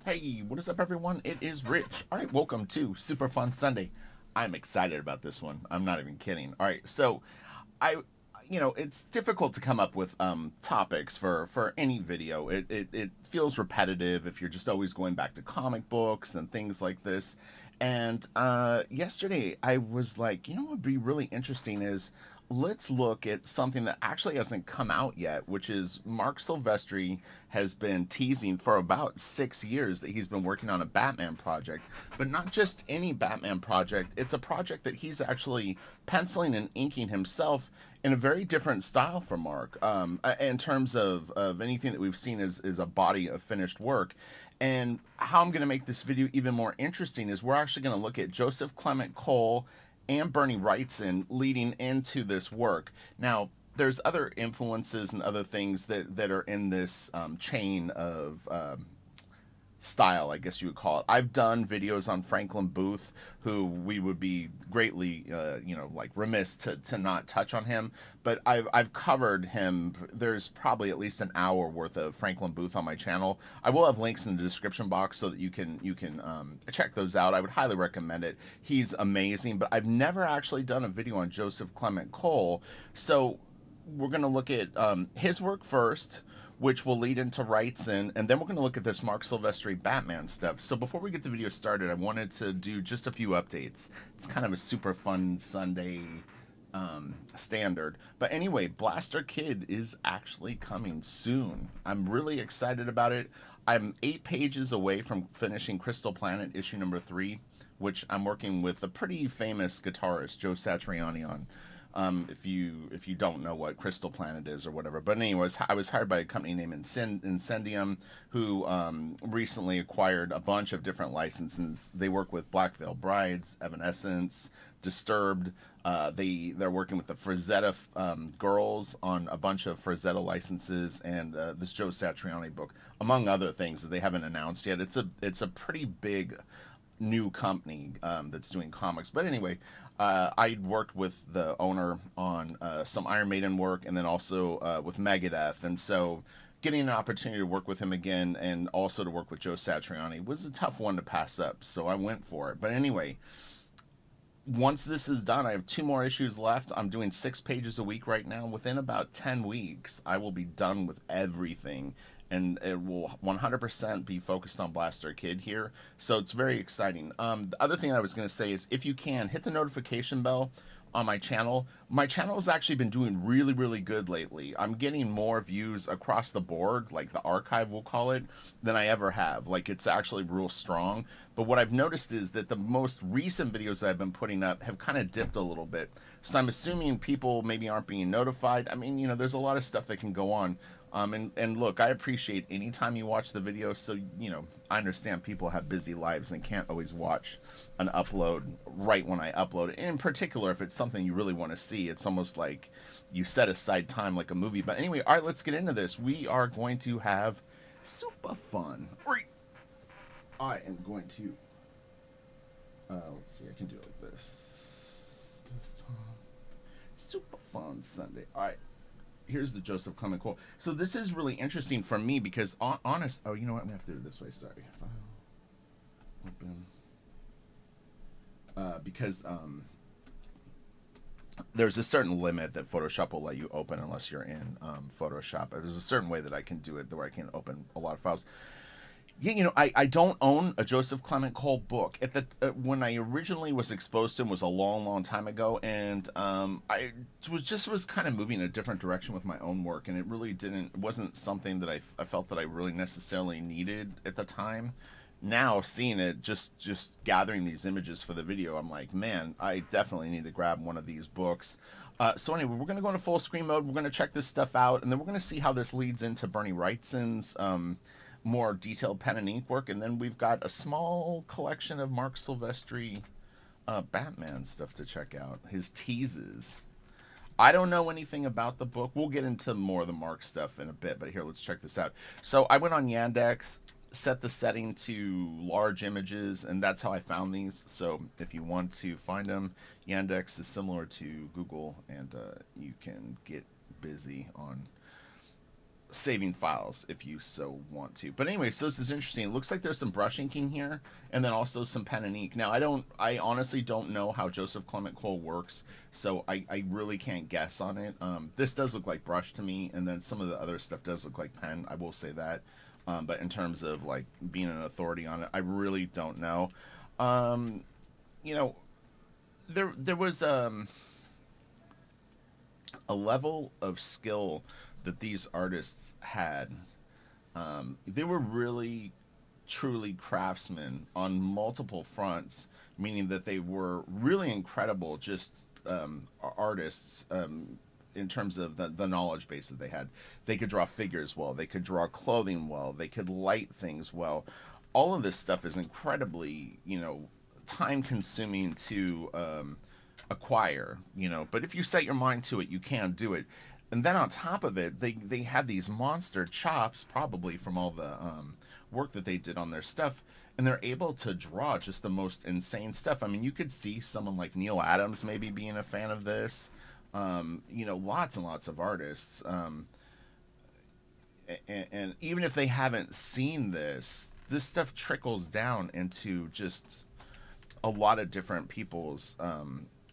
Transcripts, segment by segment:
Hey, what is up, everyone? It is Rich. All right, welcome to Super Fun Sunday. I'm excited about this one. I'm not even kidding. All right, so I, it's difficult to come up with topics for any video. It feels repetitive if you're just always going back to comic books and things like this. And yesterday I was like, what would be really interesting is let's look at something that actually hasn't come out yet, which is Mark Silvestri has been teasing for about 6 years that he's been working on a Batman project, but not just any Batman project. It's a project that he's actually penciling and inking himself in a very different style from Mark, in terms of anything that we've seen is a body of finished work. And how I'm going to make this video even more interesting is we're actually going to look at Joseph Clement Cole and Bernie Wrightson leading into this work. Now, there's other influences and other things that are in this chain of style, I guess you would call it. I've done videos on Franklin Booth, who we would be greatly, like remiss to not touch on him. But I've covered him. There's probably at least an hour worth of Franklin Booth on my channel. I will have links in the description box so that you can check those out. I would highly recommend it. He's amazing. But I've never actually done a video on Joseph Clement Cole, so we're going to look at his work first, which will lead into Wrightson, and then we're going to look at this Mark Silvestri Batman stuff. So before we get the video started, I wanted to do just a few updates. It's kind of a super fun Sunday standard. But anyway, Blaster Kid is actually coming soon. I'm really excited about it. I'm 8 pages away from finishing Crystal Planet issue number 3, which I'm working with a pretty famous guitarist, Joe Satriani, on. If you don't know what Crystal Planet is or whatever. But anyways, I was hired by a company named Incendium, who recently acquired a bunch of different licenses. They work with Black Veil Brides, Evanescence, Disturbed. They're working with the Frazetta Girls on a bunch of Frazetta licenses, and this Joe Satriani book, among other things that they haven't announced yet. It's a pretty big new company that's doing comics. But anyway, I worked with the owner on some Iron Maiden work, and then also with Megadeth. And so getting an opportunity to work with him again and also to work with Joe Satriani was a tough one to pass up. So I went for it. But anyway, once this is done, I have 2 more issues left. I'm doing 6 pages a week right now. Within about 10 weeks, I will be done with everything, and it will 100% be focused on Blaster Kid here. So it's very exciting. The other thing I was going to say is, if you can, hit the notification bell on my channel. My channel has actually been doing really, really good lately. I'm getting more views across the board, like the archive we'll call it, than I ever have. Like, it's actually real strong. But what I've noticed is that the most recent videos that I've been putting up have kind of dipped a little bit. So I'm assuming people maybe aren't being notified. I mean, there's a lot of stuff that can go on. And look, I appreciate any time you watch the video. So, I understand people have busy lives and can't always watch an upload right when I upload it. And in particular, if it's something you really want to see, it's almost like you set aside time like a movie. But anyway, all right, let's get into this. We are going to have super fun. I am going to, let's see, I can do it like this. Super fun Sunday. All right. Here's the Joseph Clement Cole. So this is really interesting for me because, honest. Oh, you know what? I'm gonna have to do it this way. Sorry. File. Open. Because there's a certain limit that Photoshop will let you open unless you're in Photoshop. There's a certain way that I can do it where I can open a lot of files. Yeah, I don't own a Joseph Clement Cole book. When I originally was exposed to him was a long, long time ago, and I was kind of moving in a different direction with my own work, and it wasn't something that I felt that I really necessarily needed at the time. Now seeing it, just gathering these images for the video, I'm like, man, I definitely need to grab one of these books. So anyway, we're gonna go into full screen mode. We're gonna check this stuff out, and then we're gonna see how this leads into Bernie Wrightson's more detailed pen and ink work, and then we've got a small collection of Mark Silvestri Batman stuff to check out. His teases. I don't know anything about the book. We'll get into more of the Mark stuff in a bit, but here, let's check this out. So I went on Yandex, set the setting to large images, and that's how I found these. So if you want to find them, Yandex is similar to Google, and you can get busy on saving files if you so want to. But anyway, so this is interesting. It looks like there's some brush inking here, and then also some pen and ink. Now I honestly don't know how Joseph Clement Cole works, so I really can't guess on it. This does look like brush to me, and then some of the other stuff does look like pen. I will say that. But in terms of like being an authority on it, I really don't know. Um, you know, there was a level of skill that these artists had. They were really truly craftsmen on multiple fronts, meaning that they were really incredible, just artists in terms of the knowledge base that they had. They could draw figures well, they could draw clothing well, they could light things well. All of this stuff is incredibly, time consuming to acquire, but if you set your mind to it, you can do it. And then on top of it, they had these monster chops, probably from all the work that they did on their stuff, and they're able to draw just the most insane stuff. I mean, you could see someone like Neil Adams maybe being a fan of this. Lots and lots of artists, and even if they haven't seen this stuff trickles down into just a lot of different people's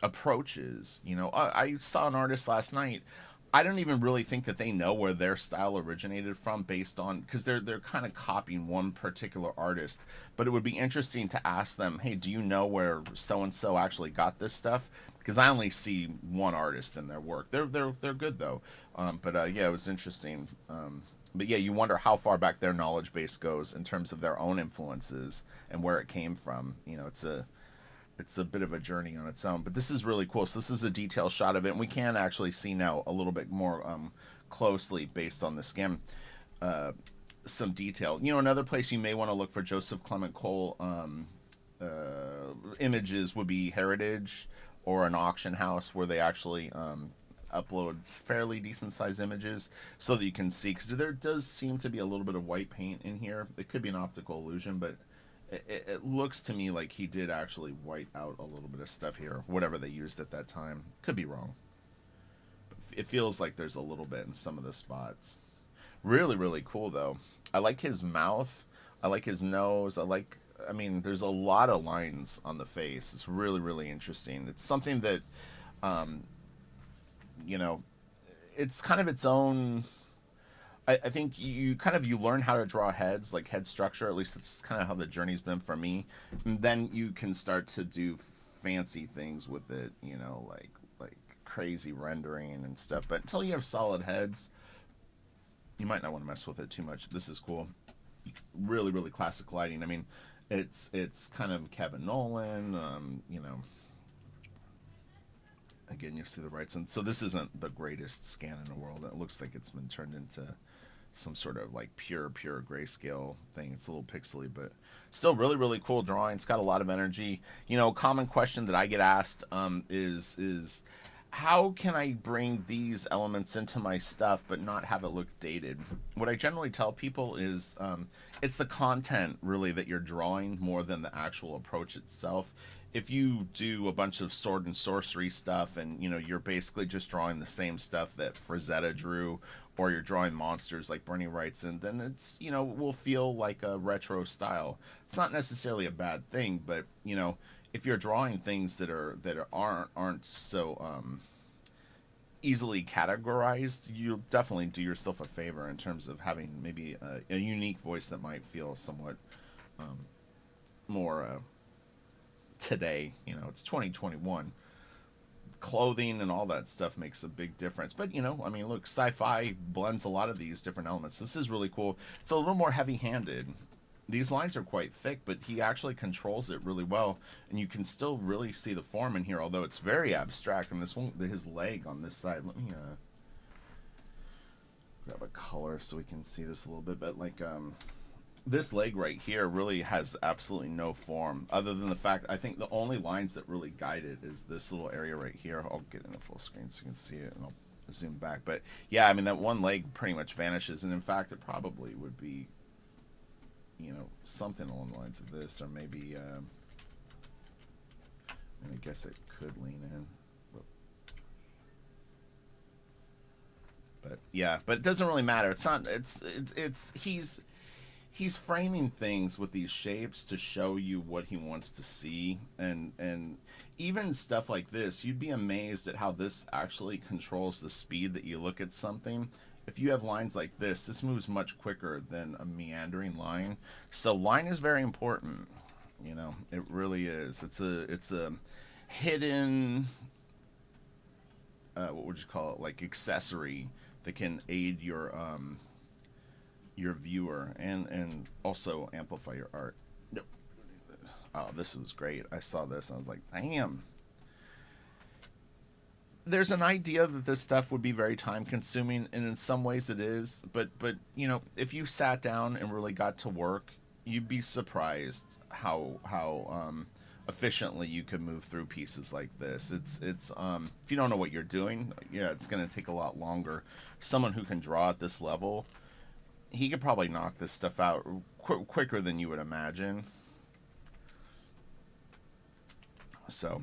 approaches. I saw an artist last night. I don't even really think that they know where their style originated from, based on, because they're kind of copying one particular artist. But it would be interesting to ask them, hey, do you know where so and so actually got this stuff? Because I only see one artist in their work. They're good though. Yeah, it was interesting. But yeah, you wonder how far back their knowledge base goes in terms of their own influences and where it came from. It's a bit of a journey on its own, but this is really cool. So this is a detailed shot of it, and we can actually see now a little bit more closely, based on the skim, some detail. Another place you may want to look for Joseph Clement Cole images would be Heritage or an auction house, where they actually upload fairly decent sized images, so that you can see, because there does seem to be a little bit of white paint in here. It could be an optical illusion, but it looks to me like he did actually white out a little bit of stuff here, whatever they used at that time. Could be wrong. It feels like there's a little bit in some of the spots. Really, really cool, though. I like his mouth. I like his nose. There's a lot of lines on the face. It's really, really interesting. It's something that, it's kind of its own. I think you learn how to draw heads, like head structure. At least that's kind of how the journey's been for me. And then you can start to do fancy things with it, like crazy rendering and stuff. But until you have solid heads, you might not want to mess with it too much. This is cool. Really, really classic lighting. I mean, it's kind of Kevin Nolan. Again, you see the WRIGHTSON. So this isn't the greatest scan in the world. It looks like it's been turned into some sort of like pure grayscale thing. It's a little pixely, but still really, really cool drawing. It's got a lot of energy. Common question that I get asked is how can I bring these elements into my stuff but not have it look dated? What I generally tell people is it's the content really that you're drawing more than the actual approach itself. If you do a bunch of sword and sorcery stuff, and you're basically just drawing the same stuff that Frazetta drew, or you're drawing monsters like Bernie Wrightson, then it's will feel like a retro style. It's not necessarily a bad thing, but if you're drawing things that aren't so easily categorized, you'll definitely do yourself a favor in terms of having maybe a unique voice that might feel somewhat more today. It's 2021. Clothing and all that stuff makes a big difference. But look, sci-fi blends a lot of these different elements. This is really cool. It's a little more heavy-handed. These lines are quite thick, but he actually controls it really well, and you can still really see the form in here, although it's very abstract. And this one, his leg on this side, let me grab a color so we can see this a little bit. But this leg right here really has absolutely no form, other than the fact, I think the only lines that really guide it is this little area right here. I'll get in a full screen so you can see it, and I'll zoom back. But yeah, that one leg pretty much vanishes, and in fact it probably would be something along the lines of this, or maybe I guess it could lean in, But yeah, but it doesn't really matter. It's not. He's framing things with these shapes to show you what he wants to see, and even stuff like this, you'd be amazed at how this actually controls the speed that you look at something. If you have lines like this moves much quicker than a meandering line. So line is very important. You know, it really is. It's a hidden, what would you call it, like accessory that can aid your viewer and also amplify your art. Nope. Oh, this was great. I saw this and I was like, damn. There's an idea that this stuff would be very time consuming, and in some ways it is, but you know, if you sat down and really got to work, you'd be surprised how efficiently you could move through pieces like this. It's if you don't know what you're doing, yeah, it's going to take a lot longer. Someone who can draw at this level, he could probably knock this stuff out quicker than you would imagine. So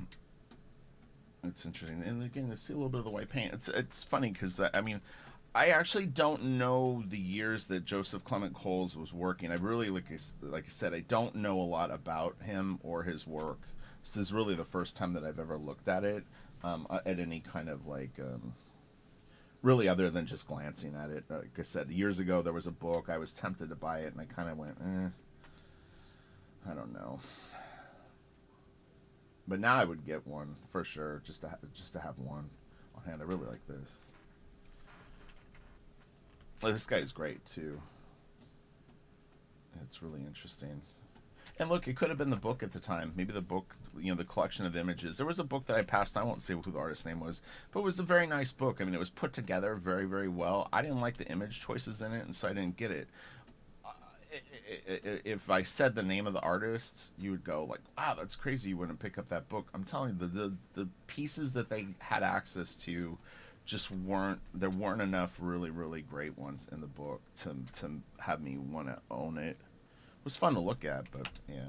it's interesting, and again, you see a little bit of the white paint. It's funny because I mean, I actually don't know the years that Joseph Clement Coles was working. I really, like I said, I don't know a lot about him or his work. This is really the first time that I've ever looked at it at any kind of like. Really, other than just glancing at it. Like I said, years ago there was a book. I was tempted to buy it, and I kind of went, I don't know. But now I would get one for sure, just to have one on hand. I really like this. Oh, this guy is great too. It's really interesting. And look, it could have been the book at the time. Maybe the book, you know, the collection of images. There was a book that I passed. I won't say who the artist's name was, but it was a very nice book. I mean, it was put together very, very well. I didn't like the image choices in it, and so I didn't get it. If I said the name of the artist, you would go like, "Wow, that's crazy! You wouldn't pick up that book." I'm telling you, the pieces that they had access to just weren't. There weren't enough really, really great ones in the book to have me want to own it. It was fun to look at, but yeah,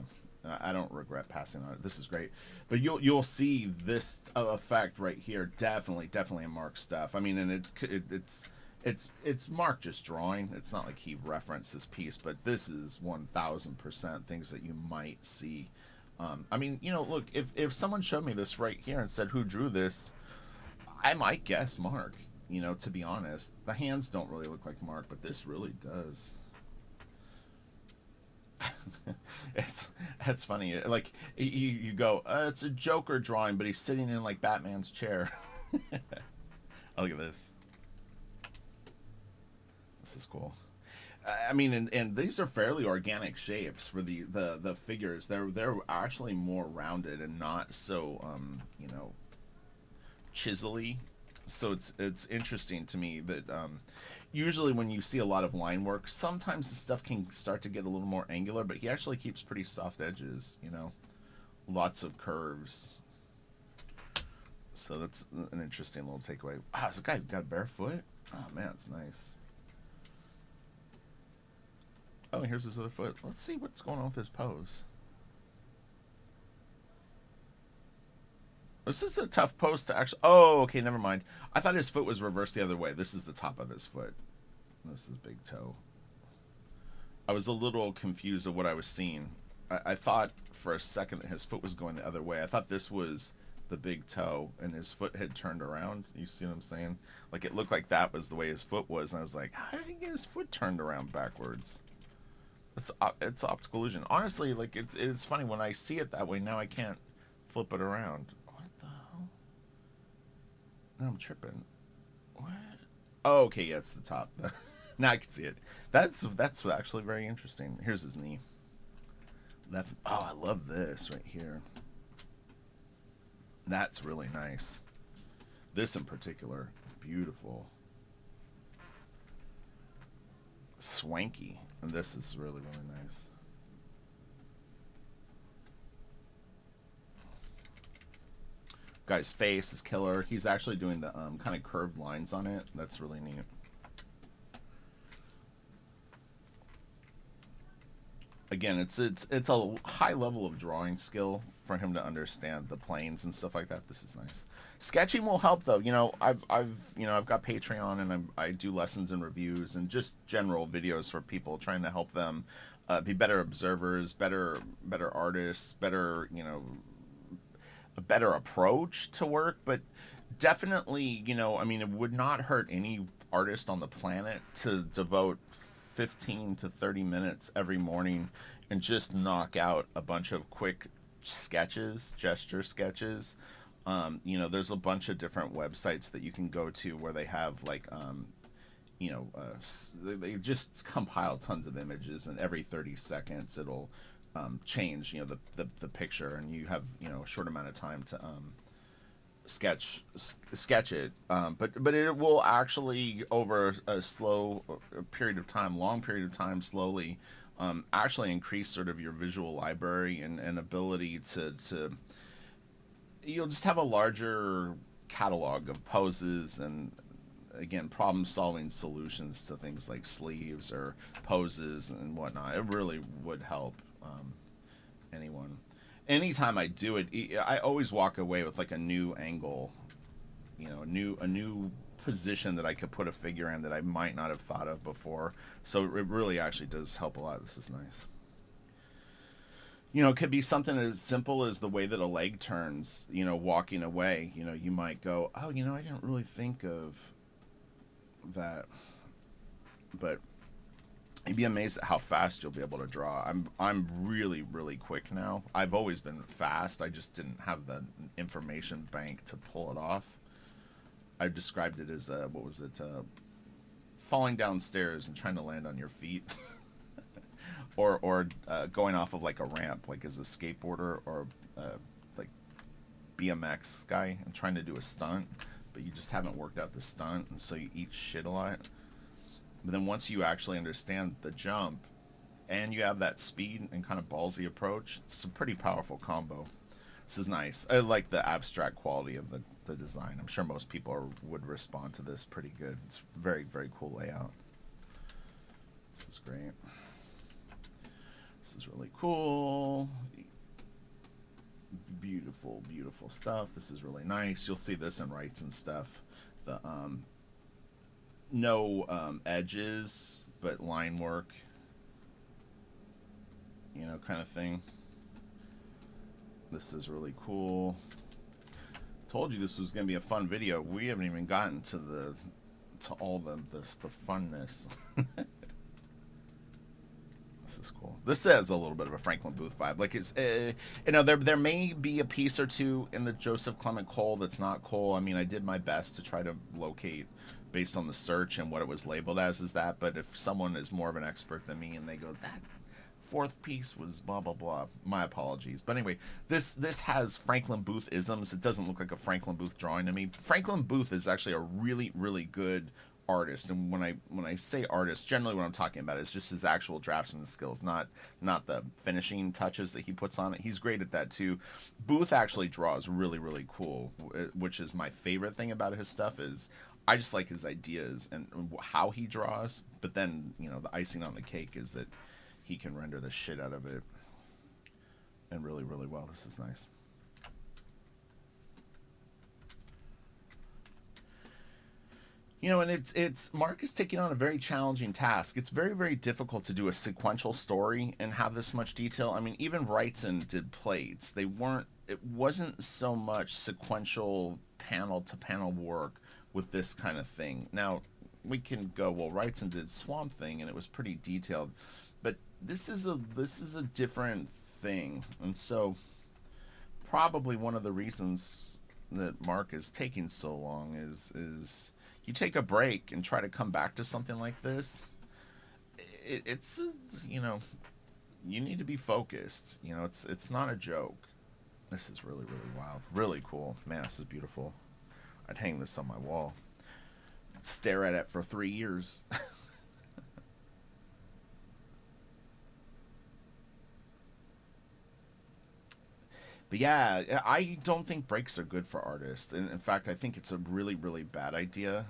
I don't regret passing on it. This is great, but you'll see this effect right here. Definitely in MARC stuff. I mean, and it's MARC just drawing. It's not like he referenced this piece, but this is 1000% things that you might see. I mean, you know, look, if someone showed me this right here and said who drew this, I might guess MARC. You know, to be honest, the hands don't really look like MARC, but this really does. It's funny. Like you go, it's a Joker drawing, but he's sitting in like Batman's chair. Oh, look at this. This is cool. I mean, and these are fairly organic shapes for the figures. They're actually more rounded and not so you know, chisely. So it's interesting to me that usually when you see a lot of line work, sometimes the stuff can start to get a little more angular, but he actually keeps pretty soft edges, you know, lots of curves. So that's an interesting little takeaway. Wow, this guy got a bare foot? Oh man, it's nice. Oh, here's his other foot. Let's see what's going on with his pose. This is a tough pose to actually... Oh, okay, never mind. I thought his foot was reversed the other way. This is the top of his foot. This is big toe. I was a little confused of what I was seeing. I thought for a second that his foot was going the other way. I thought this was the big toe and his foot had turned around. You see what I'm saying? Like it looked like that was the way his foot was. And I was like, how did he get his foot turned around backwards? It's optical illusion. Honestly, like it's funny when I see it that way. Now I can't flip it around. What the hell? No, I'm tripping. What? Oh, okay, yeah, it's the top. Now I can see it. That's actually very interesting. Here's his knee. Left. Oh, I love this right here. That's really nice. This in particular, beautiful. Swanky. And this is really, really nice. Guy's face is killer. He's actually doing the kind of curved lines on it. That's really neat. again, it's a high level of drawing skill for him to understand the planes and stuff like that. This is nice. Sketching will help though. I've got Patreon, and I do lessons and reviews and just general videos for people, trying to help them be better observers, better artists, better, a better approach to work. But definitely, I mean, it would not hurt any artist on the planet to devote 15 to 30 minutes every morning and just knock out a bunch of quick sketches, gesture sketches. There's a bunch of different websites that you can go to where they have like, they just compile tons of images, and every 30 seconds it'll change, the picture, and you have, a short amount of time to sketch it, but it will actually, over a slow period of time, long period of time, slowly actually increase sort of your visual library and ability to you'll just have a larger catalog of poses and, again, problem solving solutions to things like sleeves or poses and whatnot. It really would help anyone. Anytime I do it, I always walk away with like a new angle, a new position that I could put a figure in that I might not have thought of before. So it really actually does help a lot. This is nice. It could be something as simple as the way that a leg turns, walking away. You might go, oh, I didn't really think of that. But you'd be amazed at how fast you'll be able to draw. I'm really, really quick now. I've always been fast. I just didn't have the information bank to pull it off. I described it as, what was it? Falling downstairs and trying to land on your feet. or going off of like a ramp, like as a skateboarder or like BMX guy, and trying to do a stunt, but you just haven't worked out the stunt, and so you eat shit a lot. But then once you actually understand the jump, and you have that speed and kind of ballsy approach, it's a pretty powerful combo. This is nice. I like the abstract quality of the design. I'm sure most people would respond to this pretty good. It's very, very cool layout. This is great. This is really cool. Beautiful, beautiful stuff. This is really nice. You'll see this in WRIGHTSON stuff. The no edges, but line work, kind of thing. This is really cool. Told you this was going to be a fun video. We haven't even gotten to all the funness. This is cool. This has a little bit of a Franklin Booth vibe. Like, it's, there may be a piece or two in the Joseph Clement Cole that's not Cole. I mean, I did my best to try to locate based on the search and what it was labeled as that. But if someone is more of an expert than me and they go, that fourth piece was blah, blah, blah, my apologies. But anyway, this has Franklin Booth isms. It doesn't look like a Franklin Booth drawing to me. Franklin Booth is actually a really, really good artist, and when I say artist, generally what I'm talking about is just his actual draftsman skills, not the finishing touches that he puts on it. He's great at that too. Booth actually draws really, really cool, which is my favorite thing about his stuff. Is I just like his ideas and how he draws, but then the icing on the cake is that he can render the shit out of it, and really, really well. This is nice. And it's Mark is taking on a very challenging task. It's very, very difficult to do a sequential story and have this much detail. I mean, even WRIGHTSON did plates. It wasn't so much sequential panel to panel work with this kind of thing. Now, we can go, well, WRIGHTSON did Swamp Thing and it was pretty detailed, but this is a different thing. And so probably one of the reasons that Mark is taking so long is you take a break and try to come back to something like this. It's you need to be focused. It's not a joke. This is really, really wild, really cool. Man, this is beautiful. I'd hang this on my wall, stare at it for 3 years. But yeah, I don't think breaks are good for artists. And in fact, I think it's a really, really bad idea.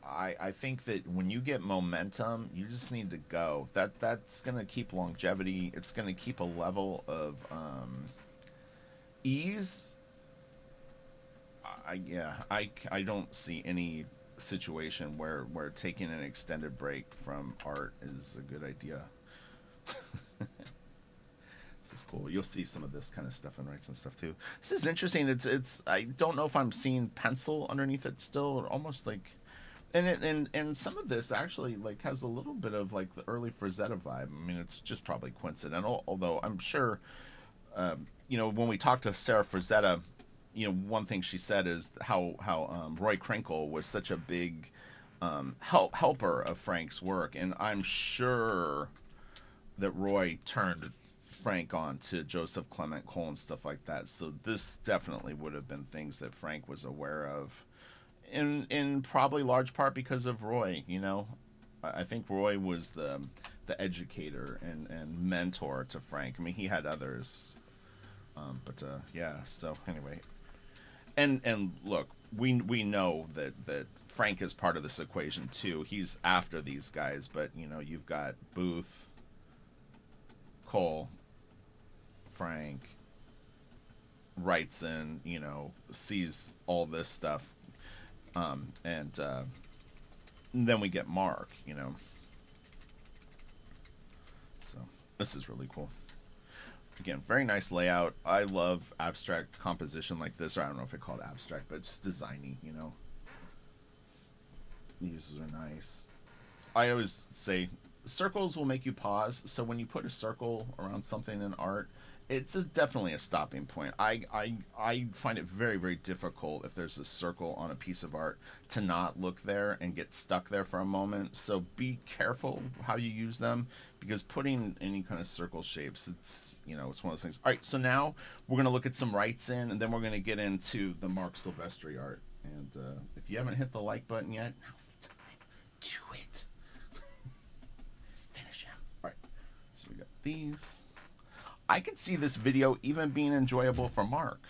I think that when you get momentum, you just need to go. That's gonna keep longevity. It's gonna keep a level of ease. I don't see any situation where taking an extended break from art is a good idea. This is cool. You'll see some of this kind of stuff in Wrights and stuff too. This is interesting. It's I don't know if I'm seeing pencil underneath it still, almost like, and some of this actually like has a little bit of like the early Frazetta vibe. I mean, it's just probably coincidental, although I'm sure, when we talked to Sarah Frazetta, one thing she said is how Roy Krinkle was such a big helper of Frank's work, and I'm sure that Roy turned Frank on to Joseph Clement Cole and stuff like that. So this definitely would have been things that Frank was aware of, in probably large part because of Roy. I think Roy was the educator and mentor to Frank. I mean, he had others, but yeah. So anyway, and look, we know that Frank is part of this equation too. He's after these guys, but you've got Booth, Cole, Frank, Wrightson, sees all this stuff, and then we get Mark. So this is really cool. Again, very nice layout. I love abstract composition like this, or I don't know if I call it abstract, but just designy. These are nice. I always say circles will make you pause. So when you put a circle around something in art, it's definitely a stopping point. I find it very, very difficult if there's a circle on a piece of art to not look there and get stuck there for a moment. So be careful how you use them, because putting any kind of circle shapes, it's one of those things. All right, so now we're going to look at some Wrightson, and then we're going to get into the MARC Silvestri art. And if you haven't hit the like button yet, now's the time. Do it. Finish him. All right, so we got these. I could see this video even being enjoyable for Mark.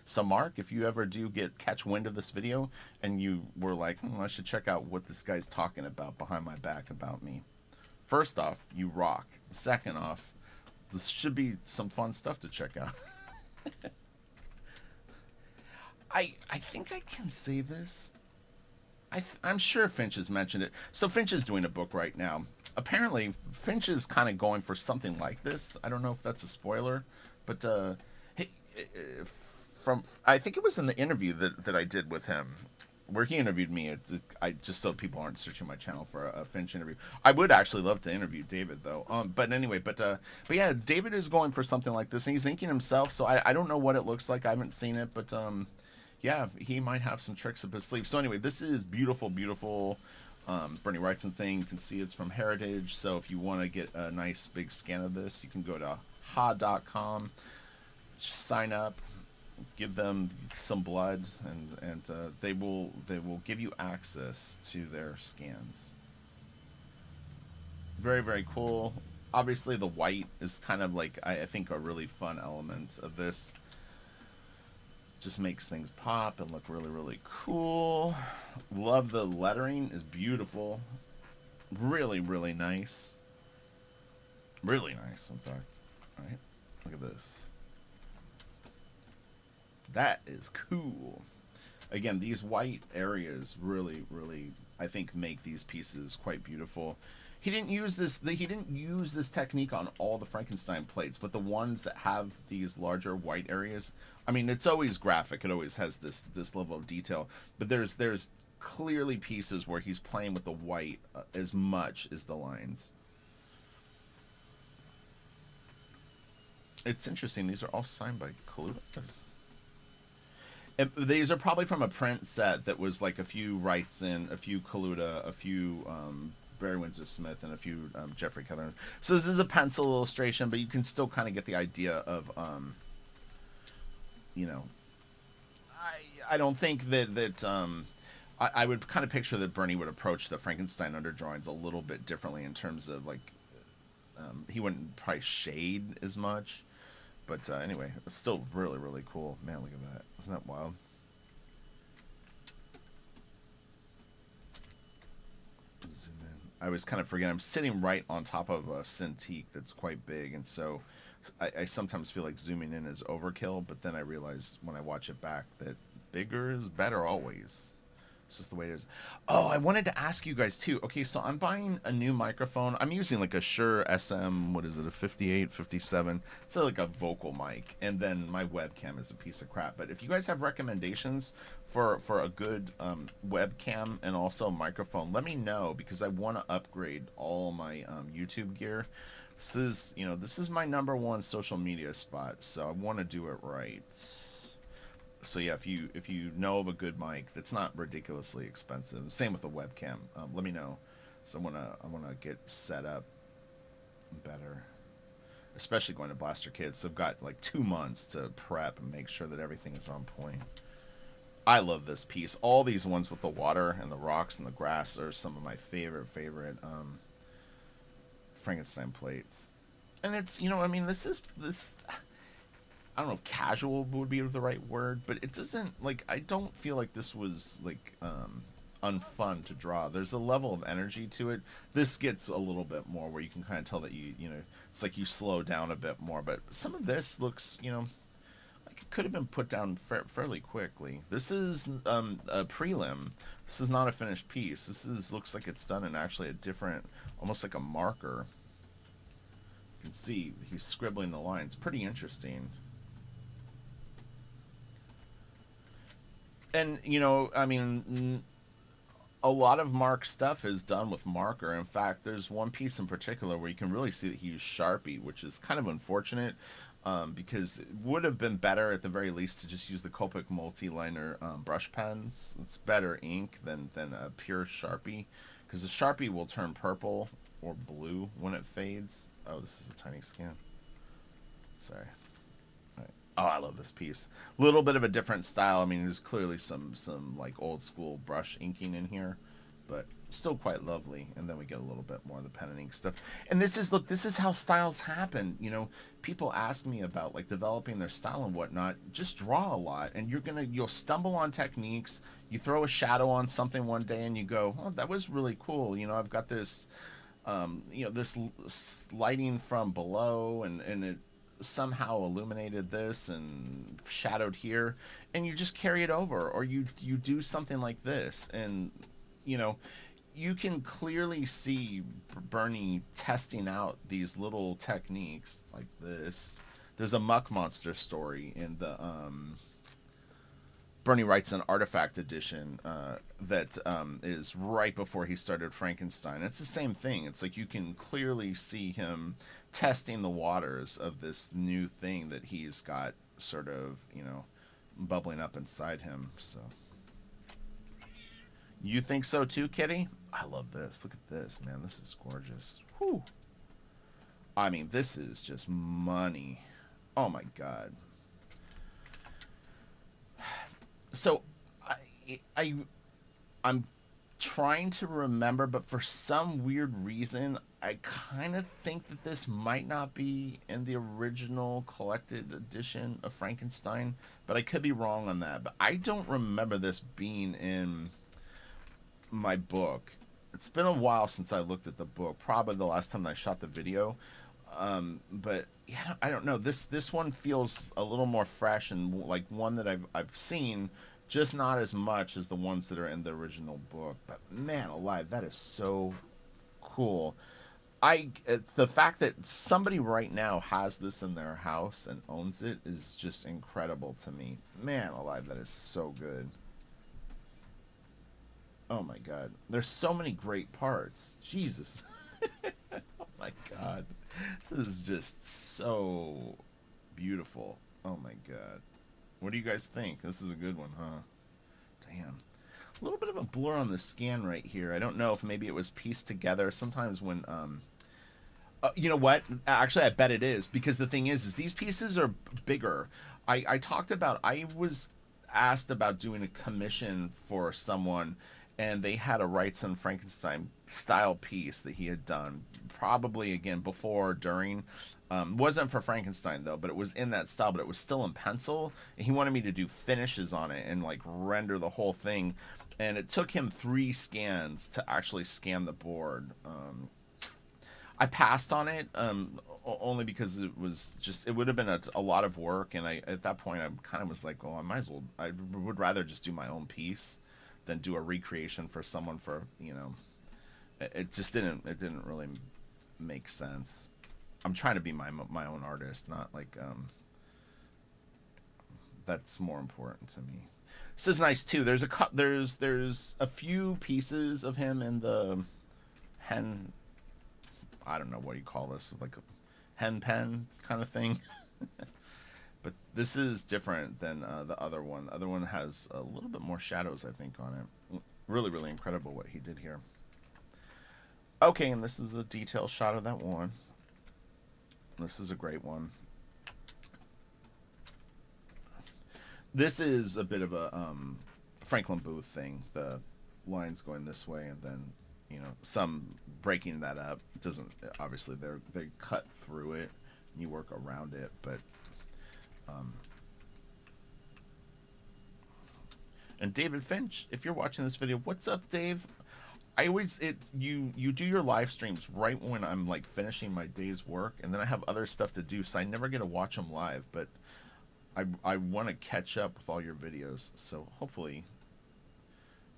So Mark, if you ever do catch wind of this video and you were like, I should check out what this guy's talking about behind my back about me. First off, you rock. Second off, this should be some fun stuff to check out. I think I can say this. I'm sure Finch has mentioned it. So Finch is doing a book right now. Apparently, Finch is kind of going for something like this. I don't know if that's a spoiler, but I think it was in the interview that I did with him, where he interviewed me. I just so people aren't searching my channel for a Finch interview. I would actually love to interview David though. But anyway, but yeah, David is going for something like this, and he's inking himself. So I don't know what it looks like. I haven't seen it, but yeah, he might have some tricks up his sleeve. So anyway, this is beautiful, beautiful. Bernie Wrightson thing. You can see it's from Heritage. So if you want to get a nice big scan of this, you can go to ha.com, sign up, give them some blood, and they will give you access to their scans. Very, very cool. Obviously, the white is kind of like I think a really fun element of this. Just makes things pop and look really, really cool. Love the lettering. Is beautiful. Really, really nice. Really nice, in fact. All right, look at this. That is cool. Again, these white areas really, really, I think, make these pieces quite beautiful. He didn't use this. He didn't use this technique on all the Frankenstein plates, but the ones that have these larger white areas. I mean, it's always graphic. It always has this level of detail. But there's clearly pieces where he's playing with the white as much as the lines. It's interesting. These are all signed by Kalutas. These are probably from a print set that was like a few Wrightson, a few Kaluta, a few Barry Windsor Smith, and a few Jeffrey Keller. So this is a pencil illustration, but you can still kind of get the idea of, I don't think that I would kind of picture that Bernie would approach the Frankenstein underdrawings a little bit differently in terms of like, he wouldn't probably shade as much. But anyway, it's still really, really cool. Man, look at that. Isn't that wild? Zoom in. I was kind of forgetting. I'm sitting right on top of a Cintiq that's quite big, and so I sometimes feel like zooming in is overkill. But then I realize when I watch it back that bigger is better always. It's just the way it is. Oh, I wanted to ask you guys too. Okay, so I'm buying a new microphone. I'm using like a Shure SM, what is it, a 58, 57. It's like a vocal mic. And then my webcam is a piece of crap. But if you guys have recommendations for a good webcam and also microphone, let me know because I want to upgrade all my YouTube gear. This is my number one social media spot, so I want to do it right. So yeah, if you know of a good mic that's not ridiculously expensive, same with the webcam, let me know. So I wanna get set up better, especially going to Blaster Kids. So I've got like 2 months to prep and make sure that everything is on point. I love this piece. All these ones with the water and the rocks and the grass are some of my favorite Frankenstein plates. And it's I mean this. I don't know if casual would be the right word, but it doesn't like I don't feel like this was like unfun to draw. There's a level of energy to it. This gets a little bit more where you can kind of tell that it's like you slow down a bit more. But some of this looks like it could have been put down fairly quickly. This is a prelim. This is not a finished piece. Looks like it's done in actually a different, almost like a marker. You can see he's scribbling the lines. Pretty interesting. And I mean, a lot of Mark stuff is done with marker. In fact, there's one piece in particular where you can really see that he used Sharpie, which is kind of unfortunate because it would have been better at the very least to just use the Copic multi-liner brush pens. It's better ink than a pure Sharpie because the Sharpie will turn purple or blue when it fades. Oh, this is a tiny scan. Sorry. Oh, I love this piece. A little bit of a different style. I mean, there's clearly some like old school brush inking in here, but still quite lovely. And then we get a little bit more of the pen and ink stuff. And this is how styles happen. People ask me about like developing their style and whatnot. Just draw a lot, and you'll stumble on techniques. You throw a shadow on something one day, and you go, "Oh, that was really cool." I've got this, this lighting from below, and it somehow illuminated this and shadowed here, and you just carry it over, or you do something like this, and you can clearly see Bernie testing out these little techniques like this. There's a Muck Monster story in the Bernie WRIGHTSON Artifact Edition that is right before he started Frankenstein. It's the same thing. It's like you can clearly see him testing the waters of this new thing that he's got sort of, bubbling up inside him. So you think so too, Kitty? I love this. Look at this, man. This is gorgeous. Whew. I mean, this is just money. Oh my God. So I'm trying to remember, but for some weird reason, I kind of think that this might not be in the original collected edition of Frankenstein, but I could be wrong on that. But I don't remember this being in my book. It's been a while since I looked at the book, probably the last time I shot the video. But yeah, I don't know. This one feels a little more fresh and like one that I've seen, just not as much as the ones that are in the original book. But man alive, that is so cool. The fact that somebody right now has this in their house and owns it is just incredible to me. Man alive, that is so good. Oh my God, there's so many great parts. Jesus. Oh my God, this is just so beautiful. Oh my God, what do you guys think? This is a good one, huh? Damn. A little bit of a blur on the scan right here. I don't know if maybe it was pieced together. Sometimes when you know what? Actually, I bet it is, because the thing is these pieces are bigger. I talked about, I was asked about doing a commission for someone, and they had a WRIGHTSON Frankenstein style piece that he had done, probably again before or during. Wasn't for Frankenstein though, but it was in that style, but it was still in pencil, and he wanted me to do finishes on it and like render the whole thing. and it took him 3 scans to actually scan the board. I passed on it only because it would have been a lot of work, and at that point I kind of was like, well, I might as well. I would rather just do my own piece than do a recreation for someone for It just didn't really make sense. I'm trying to be my own artist, not like that's more important to me. This is nice too. There's a few pieces of him in the hen. I don't know what you call this, like a hen pen kind of thing. But this is different than the other one. The other one has a little bit more shadows, I think, on it. Really, really incredible what he did here. Okay, and this is a detailed shot of that one. This is a great one. This is a bit of a Franklin Booth thing. The lines going this way, and then some breaking that up. It doesn't obviously they cut through it. And you work around it, but and David Finch, if you're watching this video, what's up, Dave? You do your live streams right when I'm like finishing my day's work, and then I have other stuff to do, so I never get to watch them live. But I want to catch up with all your videos, so hopefully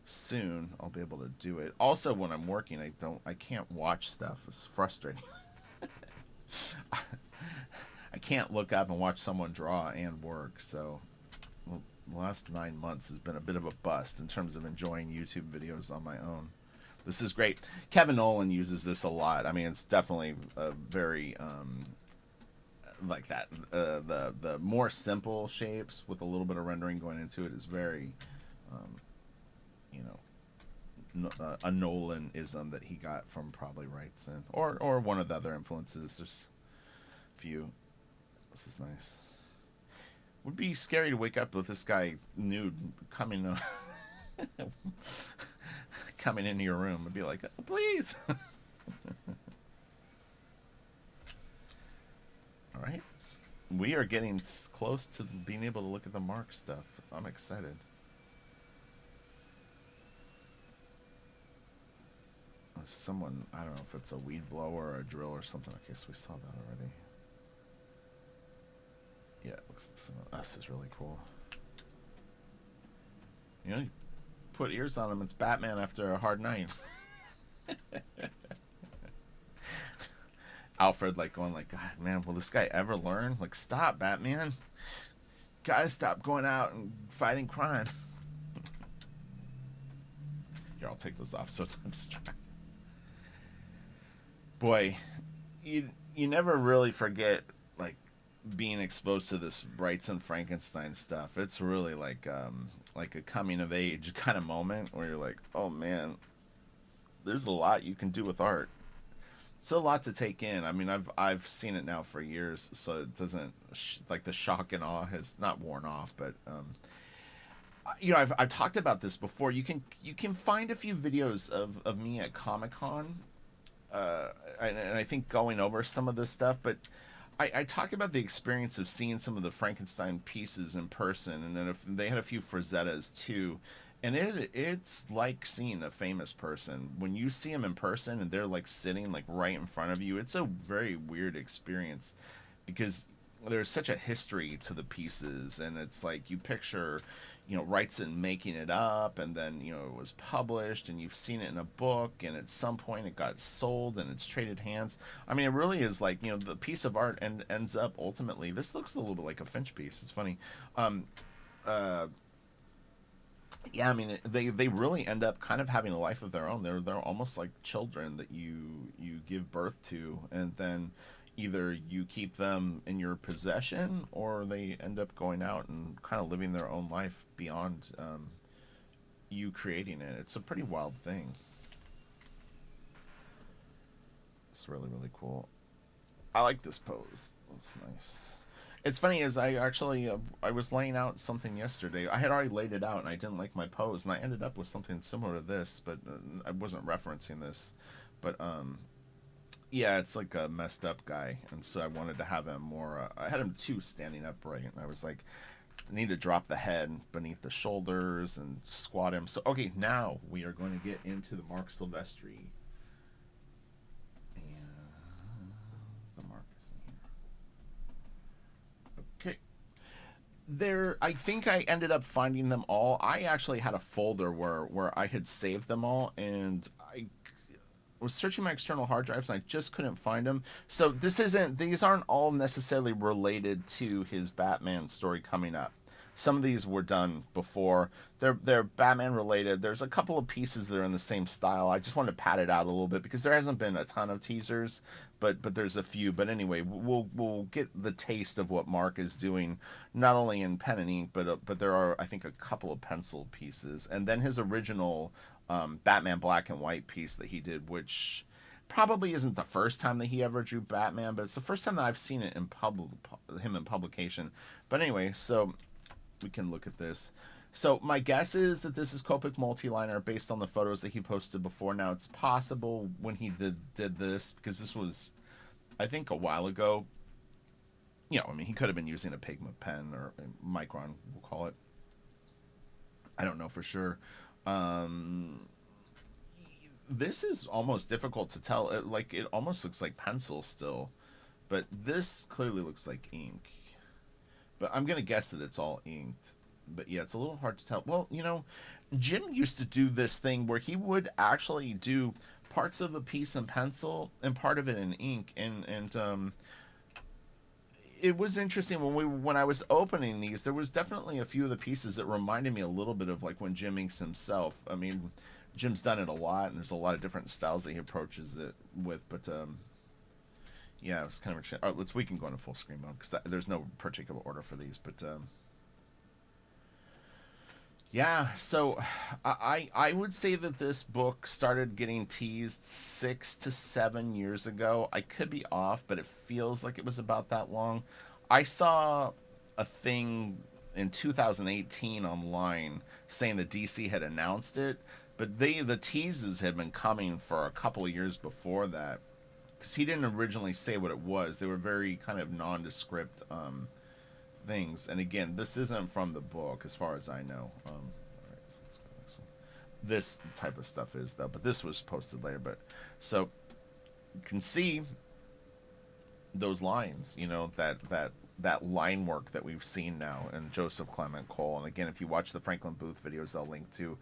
soon I'll be able to do it. Also, when I'm working, I can't watch stuff. It's frustrating. I can't look up and watch someone draw and work. So the last 9 months has been a bit of a bust in terms of enjoying YouTube videos on my own. This is great. Kevin Nolan uses this a lot. I mean, it's definitely a very like that. The more simple shapes with a little bit of rendering going into it is very, a Nolan-ism that he got from probably WRIGHTSON or one of the other influences. There's a few. This is nice. Would be scary to wake up with this guy nude coming coming into your room and be like, oh, please. All right. We are getting close to being able to look at the MARC stuff. I'm excited. Someone, I don't know if it's a weed blower or a drill or something. Okay, so we saw that already. Yeah, it looks like some of this is really cool. You put ears on him, it's Batman after a hard night. Alfred going God, man, will this guy ever learn? Stop, Batman. Gotta stop going out and fighting crime. Here, I'll take those off so it's not distracting. Boy, you never really forget being exposed to this WRIGHTSON Frankenstein stuff. It's really like a coming of age kind of moment where you're like, oh man, there's a lot you can do with art. It's a lot to take in. I mean, I've seen it now for years, so it doesn't the shock and awe has not worn off. But I've talked about this before. You can find a few videos of me at Comic-Con, and I think going over some of this stuff, but I talk about the experience of seeing some of the Frankenstein pieces in person, and then if they had a few Frazettas too, and it's like seeing a famous person. When you see them in person and they're sitting right in front of you, it's a very weird experience because there's such a history to the pieces, and it's you picture WRIGHTSON making it up, and then it was published, and you've seen it in a book, and at some point it got sold and it's traded hands. I mean, it really is the piece of art ends up ultimately. This looks a little bit like a Finch piece. It's funny. Yeah, I mean, they really end up kind of having a life of their own. They're almost like children that you give birth to, and then either you keep them in your possession or they end up going out and kind of living their own life beyond you creating it. It's a pretty wild thing. It's really, really cool. I like this pose. It's nice. It's funny is I actually I was laying out something yesterday. I had already laid it out and I didn't like my pose, and I ended up with something similar to this, but I wasn't referencing this. But yeah, it's like a messed up guy, and so I wanted to have him more. I had him standing upright, and I was like, I need to drop the head beneath the shoulders and squat him. So, okay, now we are going to get into the MARC Silvestri. And the mark is in here. Okay. There, I think I ended up finding them all. I actually had a folder where I had saved them all, and I was searching my external hard drives and I just couldn't find them. So these aren't all necessarily related to his Batman story coming up. Some of these were done before. They're Batman related. There's a couple of pieces that are in the same style. I just wanted to pad it out a little bit because there hasn't been a ton of teasers, but there's a few. But anyway, we'll get the taste of what Mark is doing, not only in pen and ink, but there are, I think, a couple of pencil pieces, and then his original Batman black and white piece that he did, which probably isn't the first time that he ever drew Batman, but it's the first time that I've seen it in him in publication. But anyway, so we can look at this. So my guess is that this is Copic multiliner based on the photos that he posted before. Now it's possible when he did this, because this was, I think, a while ago. You know, I mean, he could have been using a pigment pen or a micron, we'll call it. I don't know for sure. This is almost difficult to tell. It almost looks like pencil still, but this clearly looks like ink. But I'm gonna guess that it's all inked. But yeah, it's a little hard to tell. Well, you know, Jim used to do this thing where he would actually do parts of a piece in pencil and part of it in ink, and it was interesting when I was opening these. There was definitely a few of the pieces that reminded me a little bit of like when Jim inks himself. I mean, Jim's done it a lot, and there's a lot of different styles that he approaches it with. But yeah, it was kind of interesting. All right, we can go into full screen mode because there's no particular order for these. But yeah, so I would say that this book started getting teased 6 to 7 years ago. I could be off, but it feels like it was about that long. I saw a thing in 2018 online saying that DC had announced it, but the teases had been coming for a couple of years before that, because he didn't originally say what it was. They were very kind of nondescript things. And again, this isn't from the book as far as I know. All right, so let's go next one. This type of stuff is though, but this was posted later. But so you can see those lines, you know, that line work that we've seen now in Joseph Clement Cole. And again, if you watch the Franklin Booth videos, they'll link to,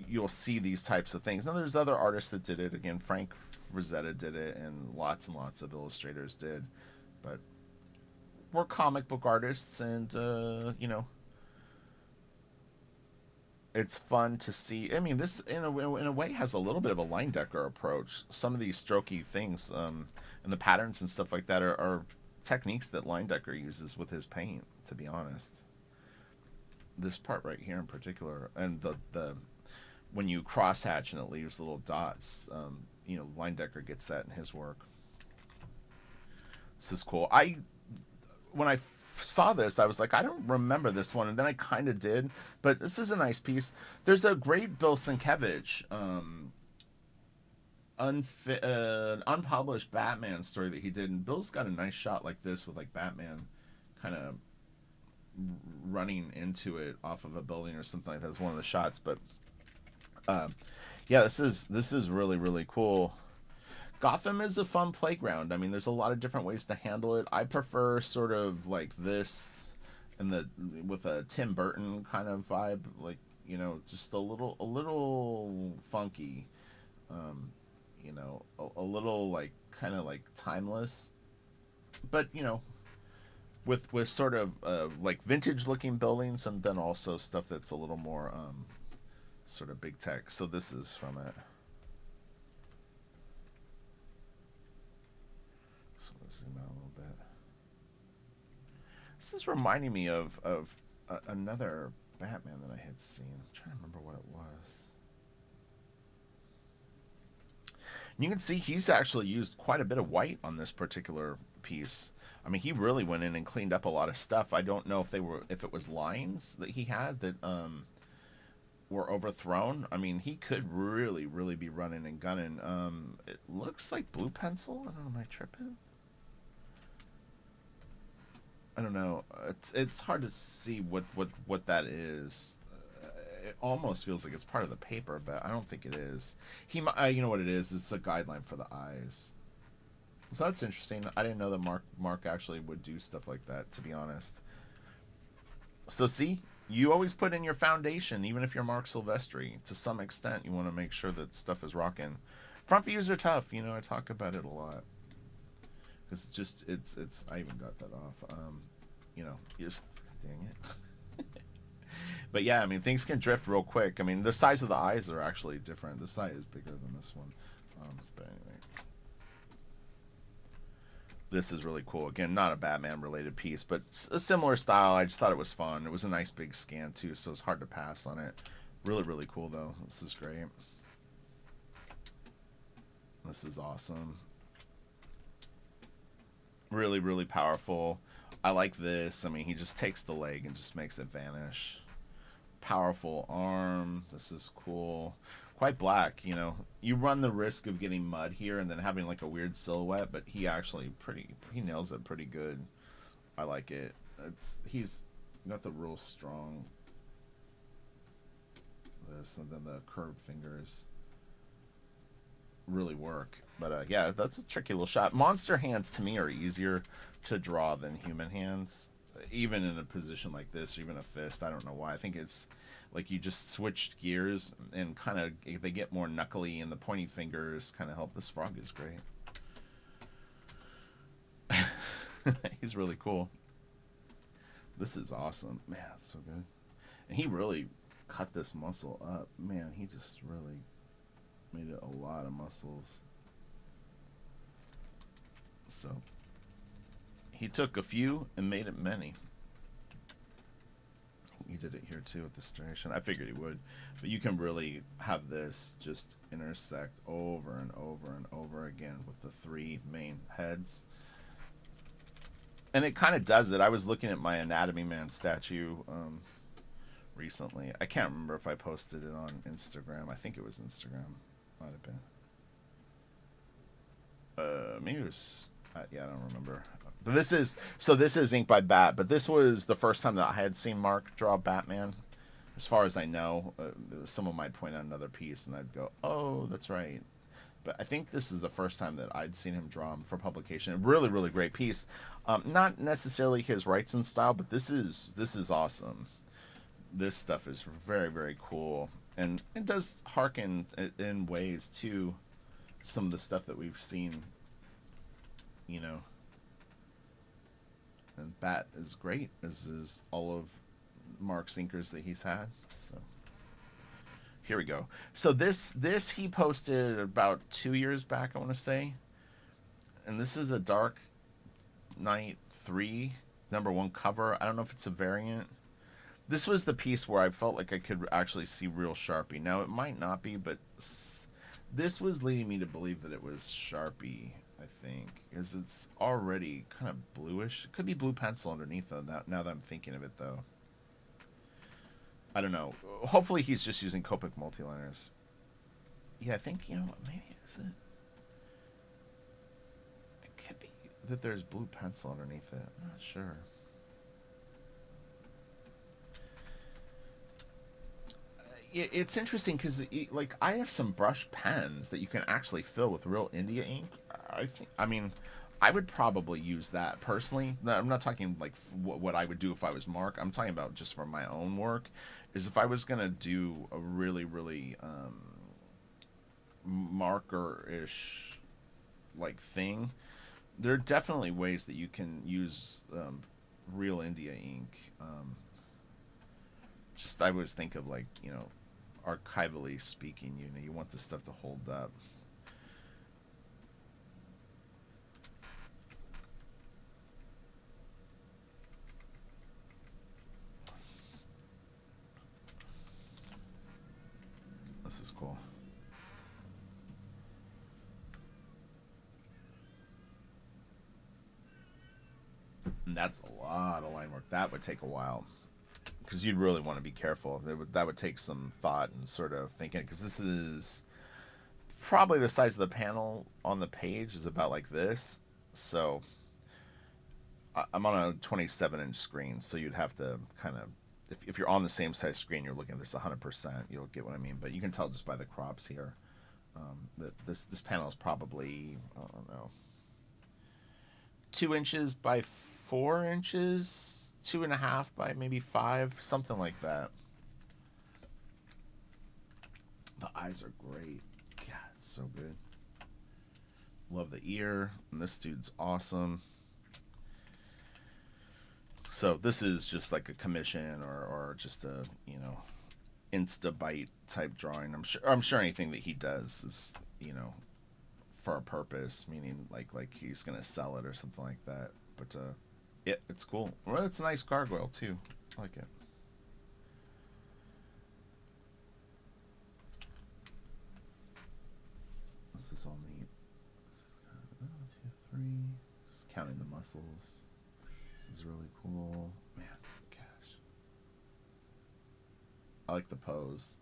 you'll see these types of things. Now there's other artists that did it. Again, Frank Frazetta did it, and lots of illustrators did. But we're comic book artists, and you know, it's fun to see. I mean, this in a way has a little bit of a line decker approach. Some of these strokey things and the patterns and stuff like that are techniques that line decker uses with his paint, to be honest. This part right here in particular, and the when you crosshatch and it leaves little dots, you know, line decker gets that in his work. This is cool. When I saw this, I was like, I don't remember this one, and then I kind of did. But this is a nice piece. There's a great Bill Sienkiewicz unpublished Batman story that he did, and Bill's got a nice shot like this with like Batman kind of running into it off of a building or something like that. That's one of the shots. But yeah, this is really, really cool. Gotham is a fun playground. I mean, there's a lot of different ways to handle it. I prefer sort of like this, and with a Tim Burton kind of vibe, like, you know, just a little funky, you know, a little like kind of like timeless, but you know, with sort of like vintage looking buildings, and then also stuff that's a little more sort of big tech. So this is from it. Zoom out a little bit. This is reminding me of another Batman that I had seen. I'm trying to remember what it was. And you can see he's actually used quite a bit of white on this particular piece. I mean, he really went in and cleaned up a lot of stuff. I don't know if it was lines that he had that were overthrown. I mean, he could really, really be running and gunning. It looks like blue pencil. I don't know, am I tripping? I don't know. It's hard to see what that is. It almost feels like it's part of the paper, but I don't think it is. You know what it is? It's a guideline for the eyes. So that's interesting. I didn't know that Mark actually would do stuff like that. To be honest. So see, you always put in your foundation, even if you're MARC Silvestri. To some extent, you want to make sure that stuff is rocking. Front views are tough. You know, I talk about it a lot because it's. I even got that off. You know, just dang it. But yeah, I mean, things can drift real quick. I mean, the size of the eyes are actually different. This eye is bigger than this one. But anyway, this is really cool. Again, not a Batman related piece, but a similar style. I just thought it was fun. It was a nice big scan too, so it's hard to pass on it. Really, really cool though. This is great. This is awesome. Really, really powerful. I like this. I mean, he just takes the leg and just makes it vanish. Powerful arm. This is cool. Quite black, you know. You run the risk of getting mud here and then having like a weird silhouette, but he actually he nails it pretty good. I like it. He's got the real strong this, and then the curved fingers really work. But yeah, that's a tricky little shot. Monster hands to me are easier to draw than human hands, even in a position like this, or even a fist. I don't know why. I think it's like you just switched gears and kind of they get more knuckly, and the pointy fingers kind of help. This frog is great. He's really cool. This is awesome. Man, it's so good. And he really cut this muscle up. Man, he just really made it a lot of muscles. So he took a few and made it many. He did it here too with the striation. I figured he would, but you can really have this just intersect over and over and over again with the three main heads. And it kind of does it. I was looking at my Anatomy Man statue recently. I can't remember if I posted it on Instagram. I think it was Instagram. Might have been. Maybe it was. Yeah, I don't remember. But this is inked by Bat. But this was the first time that I had seen Mark draw Batman. As far as I know, someone might point out another piece, and I'd go, "Oh, that's right." But I think this is the first time that I'd seen him draw him for publication. A really, really great piece. Not necessarily his Wrightson style, but this is awesome. This stuff is very, very cool, and it does harken in ways to some of the stuff that we've seen. You know, and Bat is great, as is all of Mark's inkers that he's had. So here we go. So this he posted about 2 years back, I want to say, and this is a Dark Knight 3 #1 cover. I don't know if it's a variant. This was the piece where I felt like I could actually see real Sharpie. Now it might not be, but this was leading me to believe that it was Sharpie. I think, because it's already kind of bluish. It could be blue pencil underneath though. Now that I'm thinking of it though, I don't know. Hopefully he's just using Copic multiliners. Yeah, I think, you know what, maybe is it. It could be that there's blue pencil underneath it. I'm not sure. It's interesting because like I have some brush pens that you can actually fill with real India ink. I mean, I would probably use that personally. I'm not talking like what I would do if I was Mark. I'm talking about just for my own work. Is if I was gonna do a really, really marker-ish like thing, there are definitely ways that you can use real India ink. Just I always think of like, you know, archivally speaking, you know, you want this stuff to hold up. This is cool. And that's a lot of line work. That would take a while, because you'd really want to be careful. That would take some thought and sort of thinking, because this is probably the size of the panel on the page is about like this. So I'm on a 27-inch screen, so you'd have to kind of, if you're on the same size screen, you're looking at this 100%. You'll get what I mean. But you can tell just by the crops here that this panel is probably, I don't know, 2 inches by 4 inches, 2.5 by maybe 5, something like that. The eyes are great. God, it's so good. Love the ear. And this dude's awesome. So this is just like a commission or just a, you know, Instabite type drawing. I'm sure anything that he does is, you know, for a purpose, meaning like he's gonna sell it or something like that. But it's cool. Well, it's a nice gargoyle too. I like it. This is all neat. This is kind of 1, 2, 3. Just counting the muscles. This is really cool. Man, gosh. I like the pose.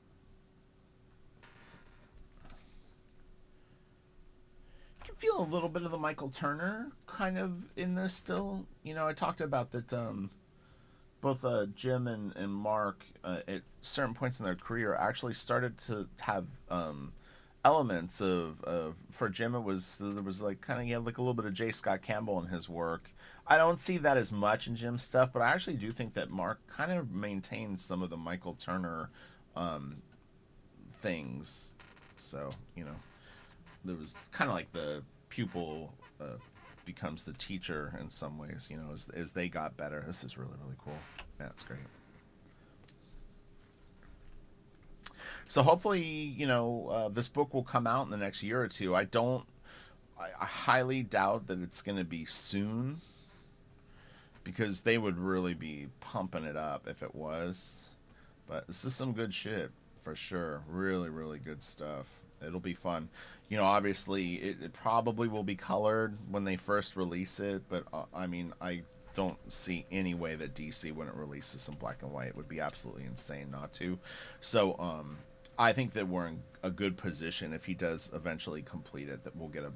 You can feel a little bit of the Michael Turner kind of in this still. You know, I talked about that both Jim and Mark at certain points in their career actually started to have elements of for Jim it was there was like kind of, he had like a little bit of J. Scott Campbell in his work. I don't see that as much in Jim's stuff, but I actually do think that Mark kind of maintained some of the Michael Turner things. So, you know, there was kind of like the pupil becomes the teacher in some ways, you know, as they got better. This is really, really cool. Yeah, it's great. So hopefully, you know, this book will come out in the next year or two. I highly doubt that it's going to be soon, because they would really be pumping it up if it was. But this is some good shit for sure. Really, really good stuff. It'll be fun. You know, obviously, it probably will be colored when they first release it, but I mean, I don't see any way that DC wouldn't release this in black and white. It would be absolutely insane not to. So, I think that we're in a good position if he does eventually complete it, that we'll get a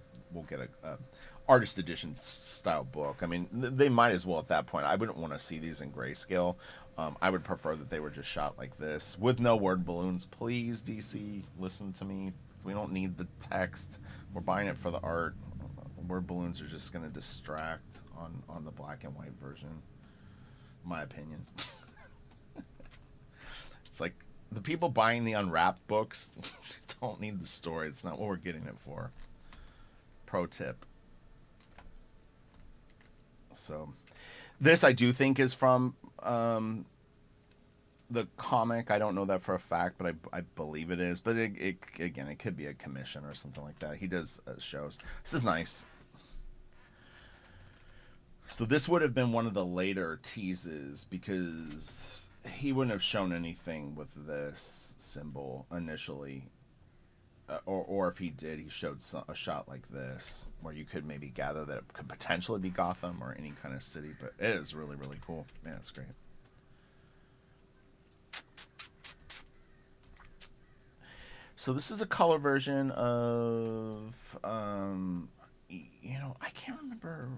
artist edition style book. I mean, they might as well at that point. I wouldn't want to see these in grayscale. I would prefer that they were just shot like this with no word balloons. Please, DC, listen to me. We don't need the text. We're buying it for the art. Word balloons are just going to distract on the black and white version. My opinion. It's like the people buying the unwrapped books don't need the story. It's not what we're getting it for. Pro tip. So this I do think is from the comic. I don't know that for a fact, but I believe it is. But it again, it could be a commission or something like that. He does shows. This is nice. So this would have been one of the later teases, because he wouldn't have shown anything with this symbol initially. Or if he did, he showed a shot like this, where you could maybe gather that it could potentially be Gotham or any kind of city. But it is really, really cool. Man, it's great. So this is a color version of, you know, I can't remember.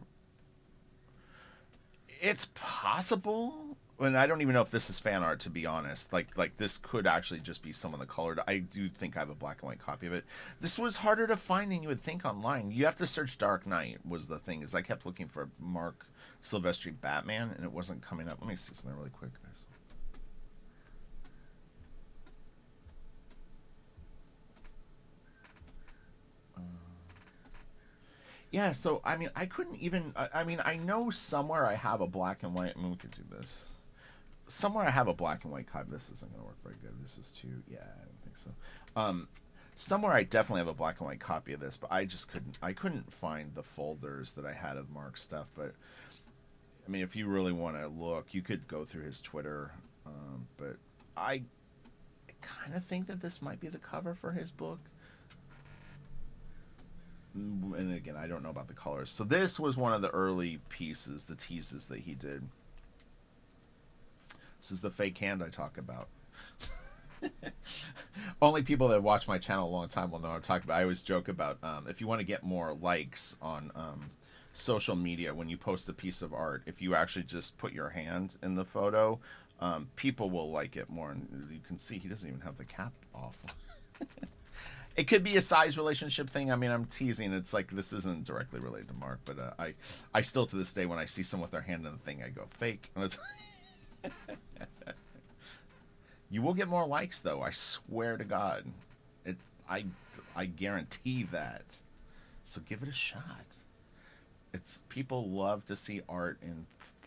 It's possible, and I don't even know if this is fan art, to be honest. Like this could actually just be some of the colored. I do think I have a black and white copy of it. This was harder to find than you would think online. You have to search Dark Knight was the thing, is I kept looking for MARC Silvestri Batman, and it wasn't coming up. Let me see something really quick, guys. Yeah, so, I mean, I couldn't even, I mean, I know somewhere I have a black and white, I mean, we could do this. Somewhere I have a black and white copy. This isn't going to work very good. This is too, yeah, I don't think so. Somewhere I definitely have a black and white copy of this, but I couldn't find the folders that I had of Mark's stuff. But, I mean, if you really want to look, you could go through his Twitter. But I kind of think that this might be the cover for his book. And again, I don't know about the colors. So this was one of the early pieces, the teases that he did. This is the fake hand I talk about. Only people that have watched my channel a long time will know what I'm talking about. I always joke about if you want to get more likes on social media when you post a piece of art, if you actually just put your hand in the photo, people will like it more. And you can see he doesn't even have the cap off. It could be a size relationship thing. I mean, I'm teasing. It's like this isn't directly related to Mark, but I still to this day when I see someone with their hand in the thing, I go fake. You will get more likes though. I swear to God, it. I I guarantee that. So give it a shot. It's people love to see art in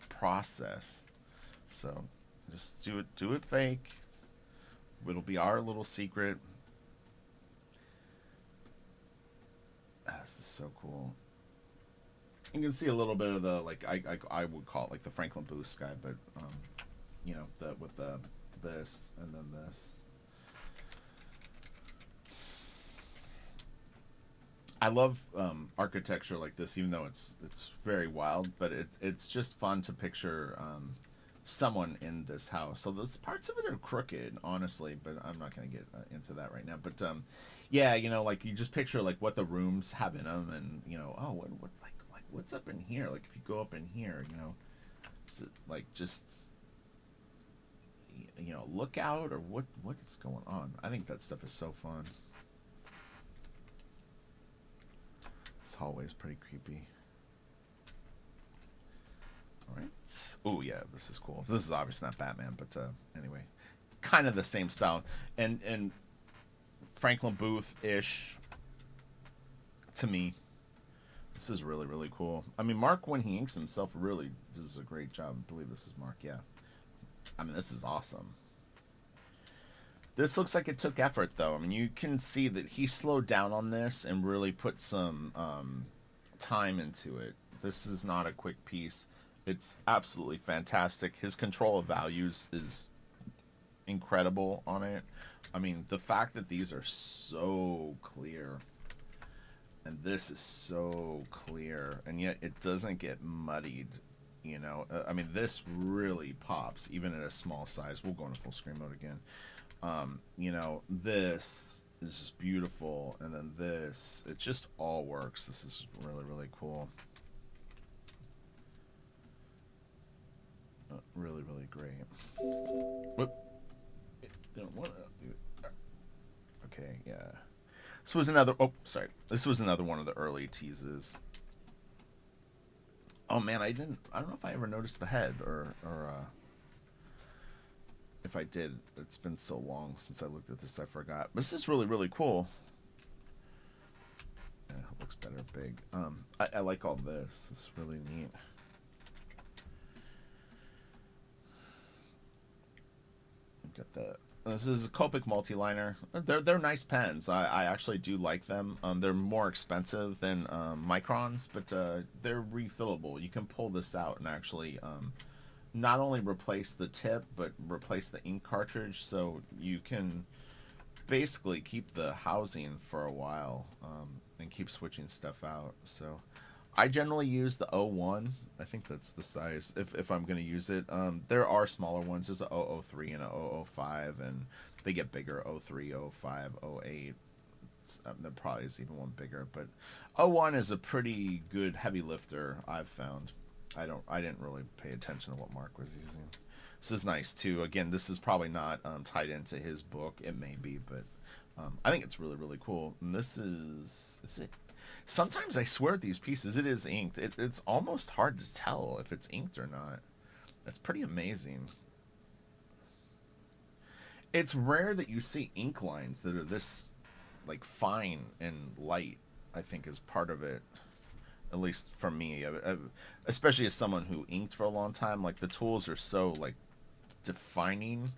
process. So just do it fake. It'll be our little secret. This is so cool. You can see a little bit of the like I would call it like the Franklin Booth sky, but you know, the with the this and then this. I love architecture like this, even though it's very wild, but it's just fun to picture someone in this house. So those parts of it are crooked, honestly, but I'm not going to get into that right now. But yeah, you know, like you just picture like what the rooms have in them, and you know, oh, what like what's up in here? Like if you go up in here, you know, is it like just you know, look out or what's going on? I think that stuff is so fun. This hallway is pretty creepy. Alright. Oh, yeah, this is cool. This is obviously not Batman, but anyway. Kind of the same style. And Franklin Booth-ish to me. This is really, really cool. I mean, Mark, when he inks himself, really does a great job. I believe this is Mark, yeah. I mean, this is awesome. This looks like it took effort, though. I mean, you can see that he slowed down on this and really put some time into it. This is not a quick piece. It's absolutely fantastic. His control of values is incredible on it. I mean, the fact that these are so clear and this is so clear and yet it doesn't get muddied, you know. I mean, this really pops even at a small size. We'll go into full screen mode again. You know, this is just beautiful, and then this, it just all works. This is really, really cool. Really, really great. Whoop. Okay, yeah. This was another, oh, sorry. This was another one of the early teases. Oh man, I don't know if I ever noticed the head or if I did. It's been so long since I looked at this, I forgot. But this is really, really cool. Yeah, it looks better big. I like all this. It's really neat. Got the. This is a Copic multi-liner. They're nice pens. I actually do like them. They're more expensive than Microns, but they're refillable. You can pull this out and actually not only replace the tip, but replace the ink cartridge, so you can basically keep the housing for a while and keep switching stuff out. So I generally use the 01. I think that's the size if I'm going to use it. There are smaller ones. There's a 003 and a 005, and they get bigger, 03, 05, 08. There probably is even one bigger, but 01 is a pretty good heavy lifter, I've found. I didn't really pay attention to what Mark was using. This is nice too. Again, this is probably not tied into his book. It may be, but I think it's really, really cool. And this is it. Sometimes I swear at these pieces it is inked. It's almost hard to tell if it's inked or not. That's pretty amazing. It's rare that you see ink lines that are this like fine and light. I think is part of it. At least for me, especially as someone who inked for a long time, like the tools are so like defining.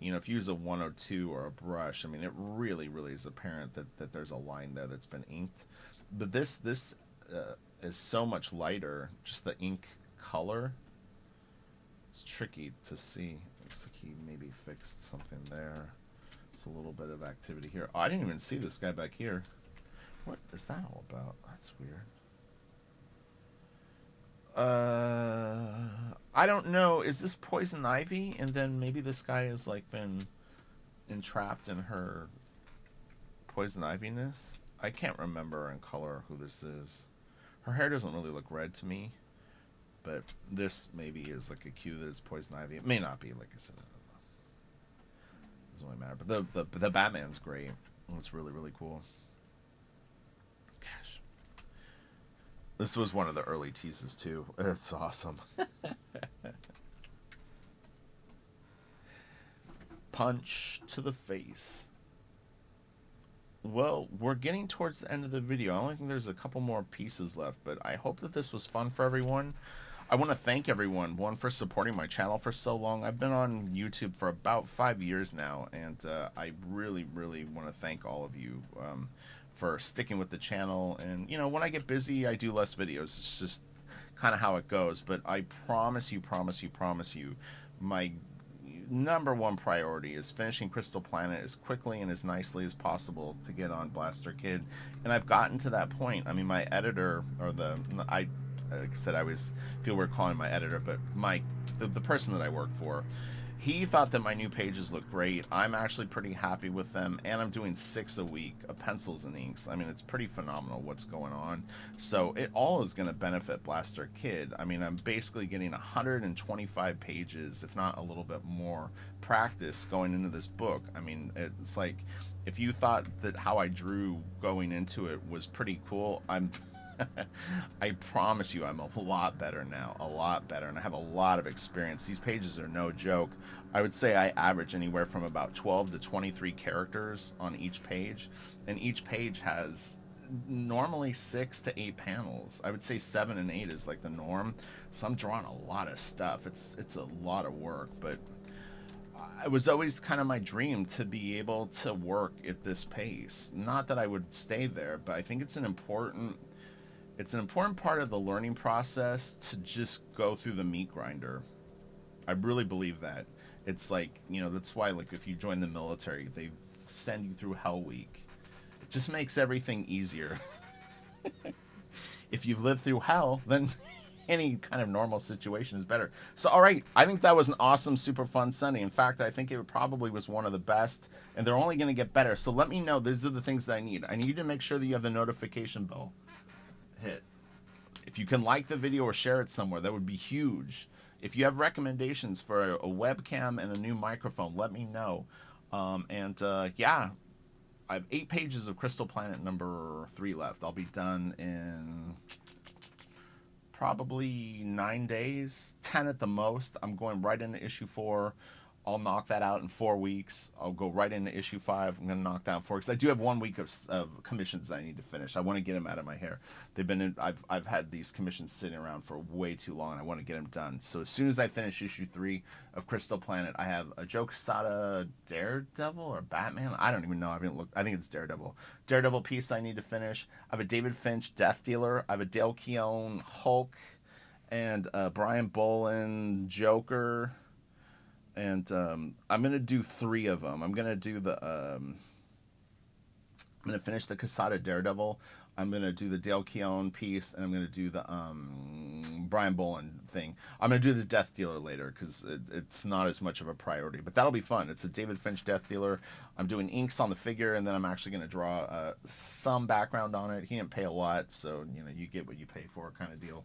You know, if you use a 102 or a brush, I mean, it really, really is apparent that there's a line there that's been inked. But this is so much lighter. Just the ink color, it's tricky to see. Looks like he maybe fixed something there. There's a little bit of activity here. Oh, I didn't even see this guy back here. What is that all about? That's weird. I don't know. Is this poison ivy? And then maybe this guy has like been entrapped in her poison iviness. I can't remember in color who this is. Her hair doesn't really look red to me, but this maybe is like a cue that it's poison ivy. It may not be, like I said. It doesn't really matter. But the Batman's great. It's really, really cool. Gosh. This was one of the early teases, too. It's awesome. Punch to the face. Well, we're getting towards the end of the video. I only think there's a couple more pieces left, but I hope that this was fun for everyone. I want to thank everyone, one, for supporting my channel for so long. I've been on YouTube for about 5 years now, and I really, really want to thank all of you for sticking with the channel. And, you know, when I get busy, I do less videos. It's just kind of how it goes. But I promise you, my number one priority is finishing Crystal Planet as quickly and as nicely as possible to get on Blaster Kid. And I've gotten to that point. I mean, my editor, or like I said, I always feel weird calling my editor, but the person that I work for, he thought that my new pages looked great. I'm actually pretty happy with them, and I'm doing 6 a week of pencils and inks. I mean, it's pretty phenomenal what's going on. So it all is going to benefit Blaster Kid. I mean, I'm basically getting 125 pages, if not a little bit more, practice going into this book. I mean, it's like, if you thought that how I drew going into it was pretty cool, I promise you I'm a lot better now, a lot better, and I have a lot of experience. These pages are no joke. I would say I average anywhere from about 12 to 23 characters on each page, and each page has normally 6 to 8 panels. I would say 7 and 8 is like the norm, so I'm drawing a lot of stuff. It's a lot of work, but it was always kind of my dream to be able to work at this pace. Not that I would stay there, but I think it's an important part of the learning process to just go through the meat grinder. I really believe that. It's like, you know, that's why, like, if you join the military, they send you through Hell Week. It just makes everything easier. If you've lived through hell, then any kind of normal situation is better. So, all right, I think that was an awesome, super fun Sunday. In fact, I think it probably was one of the best, and they're only going to get better. So let me know. These are the things that I need. I need you to make sure that you have the notification bell hit. If you can like the video or share it somewhere, that would be huge. If you have recommendations for a webcam and a new microphone, let me know. Yeah, I have 8 pages of Crystal Planet number 3 left. I'll be done in probably 9 days, 10 at the most. I'm going right into issue 4. I'll knock that out in 4 weeks. I'll go right into issue 5. I'm going to knock down 4 because I do have 1 week of commissions that I need to finish. I want to get them out of my hair. They've been I've had these commissions sitting around for way too long, and I want to get them done. So as soon as I finish issue 3 of Crystal Planet, I have a Joe Quesada Daredevil or Batman. I don't even know. I haven't looked. I think it's Daredevil piece I need to finish. I have a David Finch Death Dealer. I have a Dale Keown Hulk, and Brian Bolin Joker. And I'm gonna do 3 of them. I'm gonna do I'm gonna finish the Quesada Daredevil. I'm gonna do the Dale Keown piece, and I'm gonna do the Brian Bolin thing. I'm gonna do the Death Dealer later because it's not as much of a priority, but that'll be fun. It's a David Finch Death Dealer. I'm doing inks on the figure, and then I'm actually gonna draw some background on it. He didn't pay a lot, so you know, you get what you pay for, kind of deal.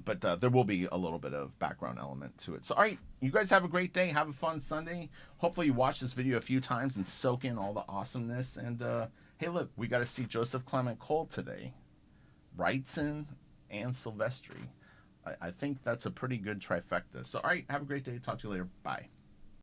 But there will be a little bit of background element to it. So, all right, you guys have a great day. Have a fun Sunday. Hopefully you watch this video a few times and soak in all the awesomeness. And, hey, look, we got to see Joseph Clement Cole today. WRIGHTSON and Silvestri. I think that's a pretty good trifecta. So, all right, have a great day. Talk to you later. Bye.